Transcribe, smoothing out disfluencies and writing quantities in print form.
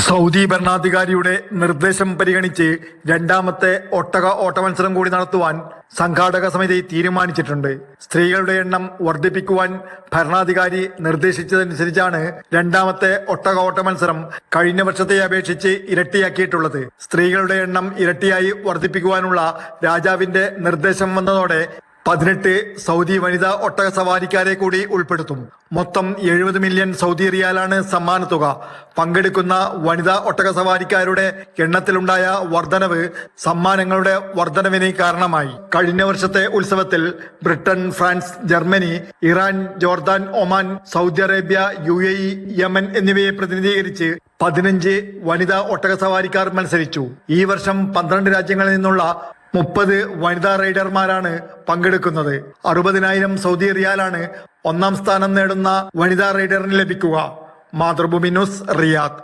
Saudi ഭരണാധികാരിയുടെ നിർദ്ദേശം പരിഗണിച്ച് രണ്ടാമത്തെ ഒട്ടക ഓട്ടമത്സരം കൂടി നടത്തുവാൻ സംഘാടക സമിതി തീരുമാനിച്ചിട്ടുണ്ട്. സ്ത്രീകളുടെ എണ്ണം വർദ്ധിപ്പിക്കുവാൻ ഭരണാധികാരി നിർദ്ദേശിച്ചതനുസരിച്ചാണ് രണ്ടാമത്തെ ഒട്ടക ഓട്ടമത്സരം കഴിഞ്ഞ വർഷത്തെ അപേക്ഷിച്ച് ഇരട്ടിയാക്കിയിട്ടുള്ളത്. സ്ത്രീകളുടെ എണ്ണം ഇരട്ടിയായി വർദ്ധിപ്പിക്കുവാനുള്ള രാജാവിന്റെ നിർദ്ദേശം വന്നതോടെ 18 സൗദി വനിതാ ഒട്ടക സവാരിക്കാരെ കൂടി ഉൾപ്പെടുത്തും. മൊത്തം 70 മില്യൺ സൗദി റിയാലാണ് സമ്മാനത്തുക. പങ്കെടുക്കുന്ന വനിതാ ഒട്ടക സവാരിക്കാരുടെ എണ്ണത്തിലുണ്ടായ വർധനവ് സമ്മാനങ്ങളുടെ വർധനവിന് കാരണമായി. കഴിഞ്ഞ വർഷത്തെ ഉത്സവത്തിൽ Britain, France, Germany, Iran, Jordan, Oman, Saudi Arabia, UAE, Yemen എന്നിവയെ പ്രതിനിധീകരിച്ച് 15 വനിതാ ഒട്ടക സവാരിക്കാർ മത്സരിച്ചു. ഈ വർഷം 12 രാജ്യങ്ങളിൽ നിന്നുള്ള 30 വനിതാ റൈഡർമാരാണ് പങ്കെടുക്കുന്നത്. 60,000 സൗദി റിയാലാണ് ഒന്നാം സ്ഥാനം നേടുന്ന വനിതാ റൈഡറിന് ലഭിക്കുക. Mathrubhumi news, Riyadh.